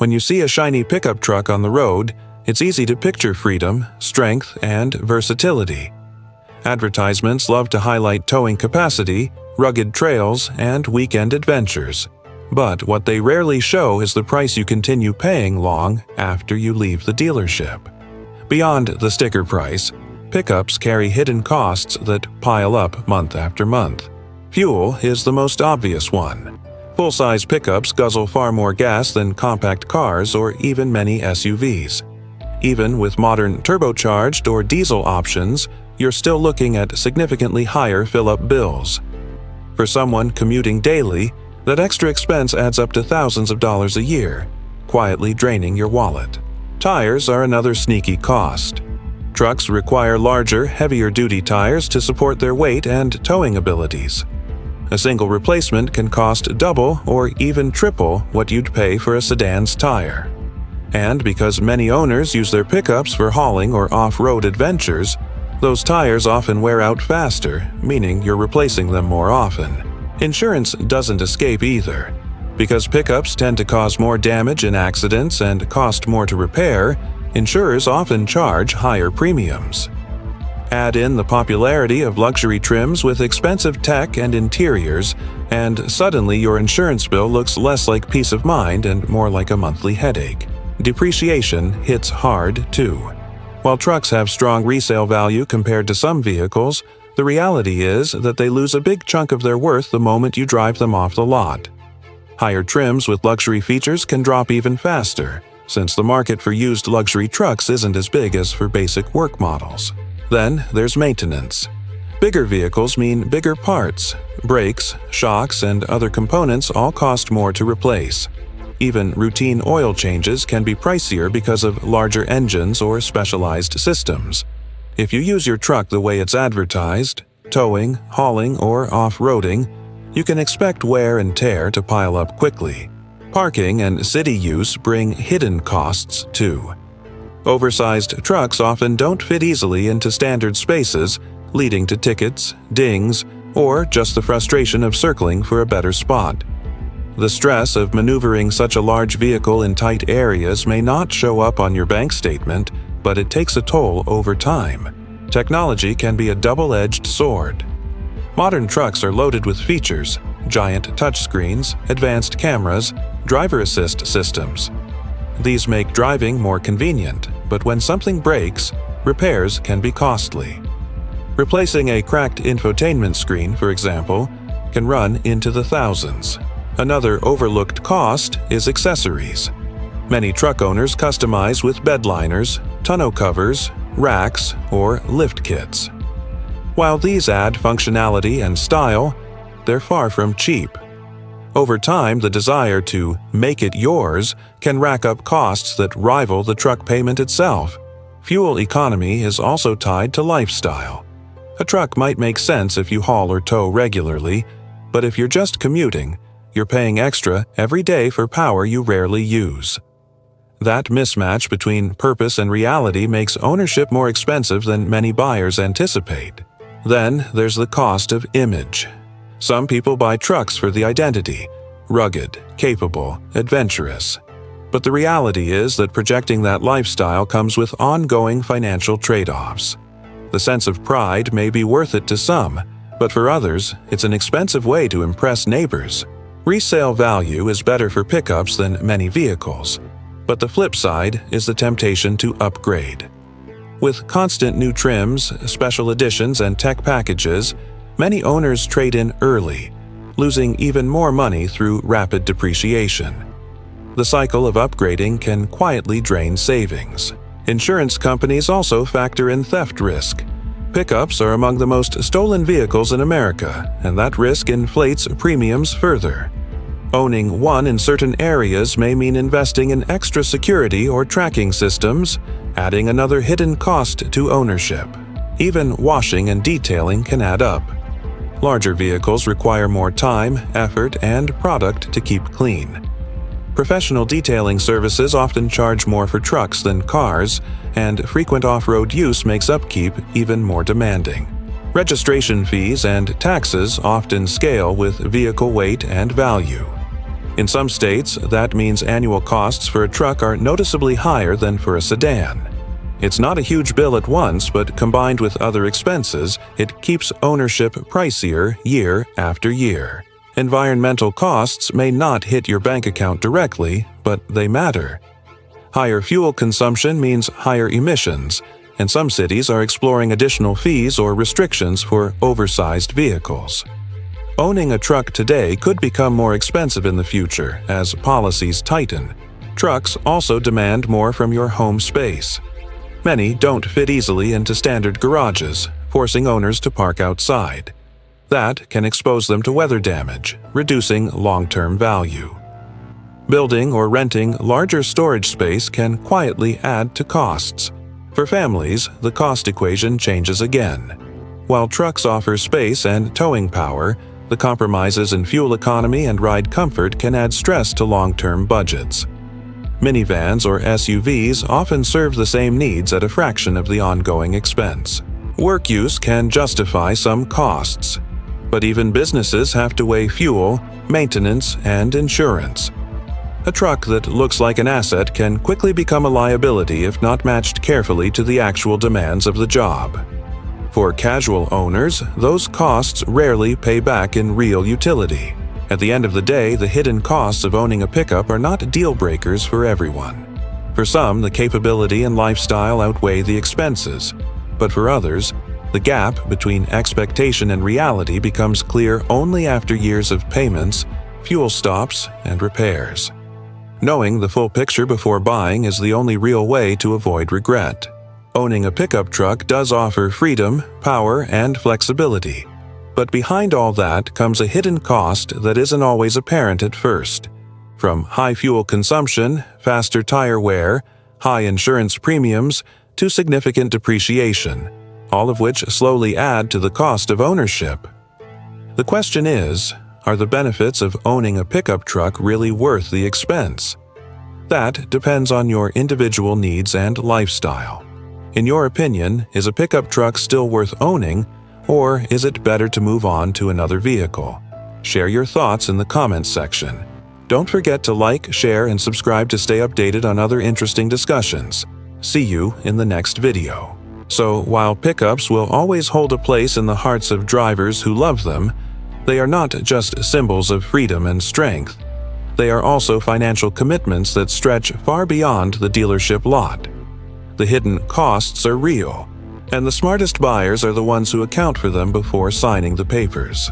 When you see a shiny pickup truck on the road, it's easy to picture freedom, strength, and versatility. Advertisements love to highlight towing capacity, rugged trails, and weekend adventures. But what they rarely show is the price you continue paying long after you leave the dealership. Beyond the sticker price, pickups carry hidden costs that pile up month after month. Fuel is the most obvious one. Full-size pickups guzzle far more gas than compact cars or even many SUVs. Even with modern turbocharged or diesel options, you're still looking at significantly higher fill-up bills. For someone commuting daily, that extra expense adds up to thousands of dollars a year, quietly draining your wallet. Tires are another sneaky cost. Trucks require larger, heavier-duty tires to support their weight and towing abilities. A single replacement can cost double or even triple what you'd pay for a sedan's tire. And because many owners use their pickups for hauling or off-road adventures, those tires often wear out faster, meaning you're replacing them more often. Insurance doesn't escape either. Because pickups tend to cause more damage in accidents and cost more to repair, insurers often charge higher premiums. Add in the popularity of luxury trims with expensive tech and interiors, and suddenly your insurance bill looks less like peace of mind and more like a monthly headache. Depreciation hits hard, too. While trucks have strong resale value compared to some vehicles, the reality is that they lose a big chunk of their worth the moment you drive them off the lot. Higher trims with luxury features can drop even faster, since the market for used luxury trucks isn't as big as for basic work models. Then there's maintenance. Bigger vehicles mean bigger parts. Brakes, shocks, and other components all cost more to replace. Even routine oil changes can be pricier because of larger engines or specialized systems. If you use your truck the way it's advertised, towing, hauling, or off-roading, you can expect wear and tear to pile up quickly. Parking and city use bring hidden costs too. Oversized trucks often don't fit easily into standard spaces, leading to tickets, dings, or just the frustration of circling for a better spot. The stress of maneuvering such a large vehicle in tight areas may not show up on your bank statement, but it takes a toll over time. Technology can be a double-edged sword. Modern trucks are loaded with features: giant touchscreens, advanced cameras, driver assist systems. These make driving more convenient, but when something breaks, repairs can be costly. Replacing a cracked infotainment screen, for example, can run into the thousands. Another overlooked cost is accessories. Many truck owners customize with bed liners, tonneau covers, racks, or lift kits. While these add functionality and style, they're far from cheap. Over time, the desire to make it yours can rack up costs that rival the truck payment itself. Fuel economy is also tied to lifestyle. A truck might make sense if you haul or tow regularly, but if you're just commuting, you're paying extra every day for power you rarely use. That mismatch between purpose and reality makes ownership more expensive than many buyers anticipate. Then there's the cost of image. Some people buy trucks for the identity: rugged, capable, adventurous. But the reality is that projecting that lifestyle comes with ongoing financial trade-offs. The sense of pride may be worth it to some, but for others, it's an expensive way to impress neighbors. Resale value is better for pickups than many vehicles, but the flip side is the temptation to upgrade. With constant new trims, special editions, and tech packages, many owners trade in early, losing even more money through rapid depreciation. The cycle of upgrading can quietly drain savings. Insurance companies also factor in theft risk. Pickups are among the most stolen vehicles in America, and that risk inflates premiums further. Owning one in certain areas may mean investing in extra security or tracking systems, adding another hidden cost to ownership. Even washing and detailing can add up. Larger vehicles require more time, effort, and product to keep clean. Professional detailing services often charge more for trucks than cars, and frequent off-road use makes upkeep even more demanding. Registration fees and taxes often scale with vehicle weight and value. In some states, that means annual costs for a truck are noticeably higher than for a sedan. It's not a huge bill at once, but combined with other expenses, it keeps ownership pricier year after year. Environmental costs may not hit your bank account directly, but they matter. Higher fuel consumption means higher emissions, and some cities are exploring additional fees or restrictions for oversized vehicles. Owning a truck today could become more expensive in the future as policies tighten. Trucks also demand more from your home space. Many don't fit easily into standard garages, forcing owners to park outside. That can expose them to weather damage, reducing long-term value. Building or renting larger storage space can quietly add to costs. For families, the cost equation changes again. While trucks offer space and towing power, the compromises in fuel economy and ride comfort can add stress to long-term budgets. Minivans or SUVs often serve the same needs at a fraction of the ongoing expense. Work use can justify some costs, but even businesses have to weigh fuel, maintenance, and insurance. A truck that looks like an asset can quickly become a liability if not matched carefully to the actual demands of the job. For casual owners, those costs rarely pay back in real utility. At the end of the day, the hidden costs of owning a pickup are not deal breakers for everyone. For some, the capability and lifestyle outweigh the expenses, but for others, the gap between expectation and reality becomes clear only after years of payments, fuel stops, and repairs. Knowing the full picture before buying is the only real way to avoid regret. Owning a pickup truck does offer freedom, power, and flexibility. But behind all that comes a hidden cost that isn't always apparent at first. From high fuel consumption, faster tire wear, high insurance premiums, to significant depreciation, all of which slowly add to the cost of ownership. The question is, are the benefits of owning a pickup truck really worth the expense? That depends on your individual needs and lifestyle. In your opinion, is a pickup truck still worth owning, or is it better to move on to another vehicle? Share your thoughts in the comments section. Don't forget to like, share, and subscribe to stay updated on other interesting discussions. See you in the next video. So, while pickups will always hold a place in the hearts of drivers who love them, they are not just symbols of freedom and strength. They are also financial commitments that stretch far beyond the dealership lot. The hidden costs are real, and the smartest buyers are the ones who account for them before signing the papers.